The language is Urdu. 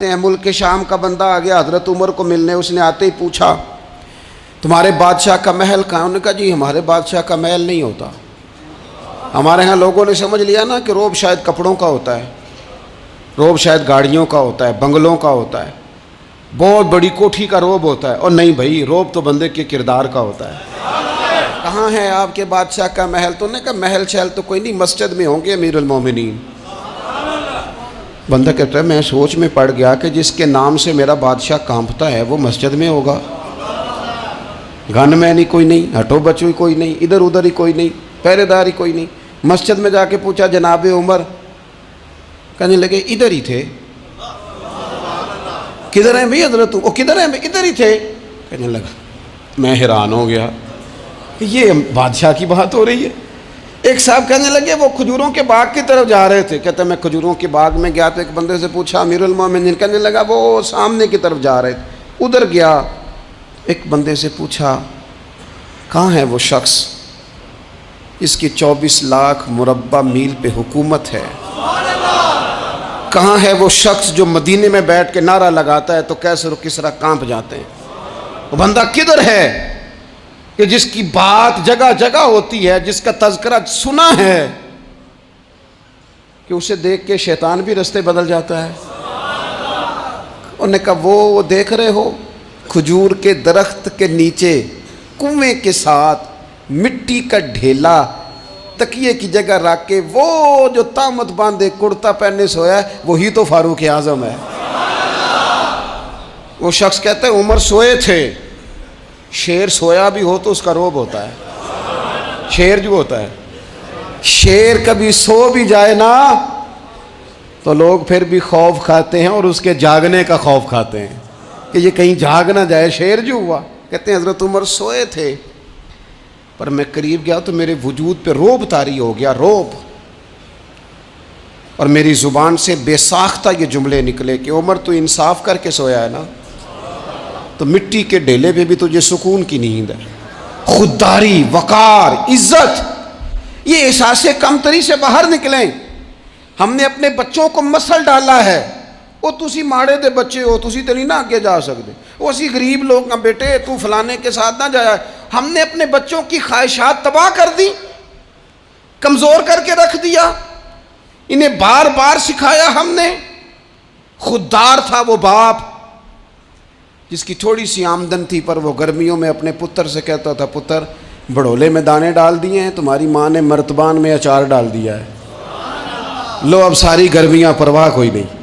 ملک شام کا بندہ آ گیا حضرت عمر کو ملنے، اس نے آتے ہی پوچھا تمہارے بادشاہ کا محل کہاں؟ انہوں نے کہا جی ہمارے بادشاہ کا محل نہیں ہوتا، ہمارے ہاں لوگوں نے سمجھ لیا نا کہ روب شاید کپڑوں کا ہوتا ہے، روب شاید گاڑیوں کا ہوتا ہے، بنگلوں کا ہوتا ہے، بہت بڑی کوٹھی کا روب ہوتا ہے، اور نہیں بھائی، روب تو بندے کے کردار کا ہوتا ہے۔ کہاں ہے آپ کے بادشاہ کا محل؟ تو انہوں نے کہا محل شہل تو کوئی نہیں، مسجد میں ہوں گے امیر المومنین۔ بندہ کہتا ہے میں سوچ میں پڑ گیا کہ جس کے نام سے میرا بادشاہ کانپتا ہے وہ مسجد میں ہوگا، گن میں نہیں کوئی نہیں، ہٹو بچو ہی کوئی نہیں، ادھر ادھر ہی کوئی نہیں، پہرے دار ہی کوئی نہیں۔ مسجد میں جا کے پوچھا جناب عمر، کہنے لگے ادھر ہی تھے۔ کدھر ہیں بھئی حضرت؟ وہ کدھر ہیں بھئی؟ ادھر ہی تھے۔ کہنے لگا میں حیران ہو گیا، یہ بادشاہ کی بات ہو رہی ہے۔ ایک صاحب کہنے لگے وہ کھجوروں کے باغ کی طرف جا رہے تھے، کہتے میں کھجوروں کے باغ میں گیا تو ایک بندے سے پوچھا امیر المومنین، کہنے لگا وہ سامنے کی طرف جا رہے تھے، ادھر گیا۔ ایک بندے سے پوچھا کہاں ہے وہ شخص اس کی 24 لاکھ مربع میل پہ حکومت ہے؟ کہاں ہے وہ شخص جو مدینے میں بیٹھ کے نعرہ لگاتا ہے تو کیسر و کسرا کانپ جاتے ہیں؟ وہ بندہ کدھر ہے کہ جس کی بات جگہ جگہ ہوتی ہے، جس کا تذکرہ سنا ہے کہ اسے دیکھ کے شیطان بھی رستے بدل جاتا ہے؟ انہوں نے کہا وہ دیکھ رہے ہو کھجور کے درخت کے نیچے کنویں کے ساتھ مٹی کا ڈھیلا تکیے کی جگہ رکھ کے وہ جو تامت باندھے کرتا پہنے سویا ہے وہی تو فاروق اعظم ہے۔ وہ شخص کہتا ہے عمر سوئے تھے۔ شیر سویا بھی ہو تو اس کا روب ہوتا ہے، شیر جو ہوتا ہے، شیر کبھی سو بھی جائے نا تو لوگ پھر بھی خوف کھاتے ہیں، اور اس کے جاگنے کا خوف کھاتے ہیں کہ یہ کہیں جاگ نہ جائے۔ شیر جو ہوا، کہتے ہیں حضرت عمر سوئے تھے پر میں قریب گیا تو میرے وجود پہ روب طاری ہو گیا، روب، اور میری زبان سے بے ساختہ یہ جملے نکلے کہ عمر تو انصاف کر کے سویا ہے نا، تو مٹی کے ڈھیلے پہ بھی تجھے سکون کی نیند ہے۔ خودداری، وقار، عزت، یہ احساس کمتری سے باہر نکلیں۔ ہم نے اپنے بچوں کو مسل ڈالا ہے، وہ تسی ماڑے دے بچے ہو، تسی تو نہیں نہ آگے جا سکتے، وہ اسی غریب لوگ نہ بیٹے تو فلانے کے ساتھ نہ جایا۔ ہم نے اپنے بچوں کی خواہشات تباہ کر دی، کمزور کر کے رکھ دیا، انہیں بار بار سکھایا ہم نے۔ خوددار تھا وہ باپ جس کی تھوڑی سی آمدن تھی پر وہ گرمیوں میں اپنے پتر سے کہتا تھا پتر بڑھولے میں دانے ڈال دیے ہیں، تمہاری ماں نے مرتبان میں اچار ڈال دیا ہے، لو اب ساری گرمیاں پرواہ کوئی نہیں۔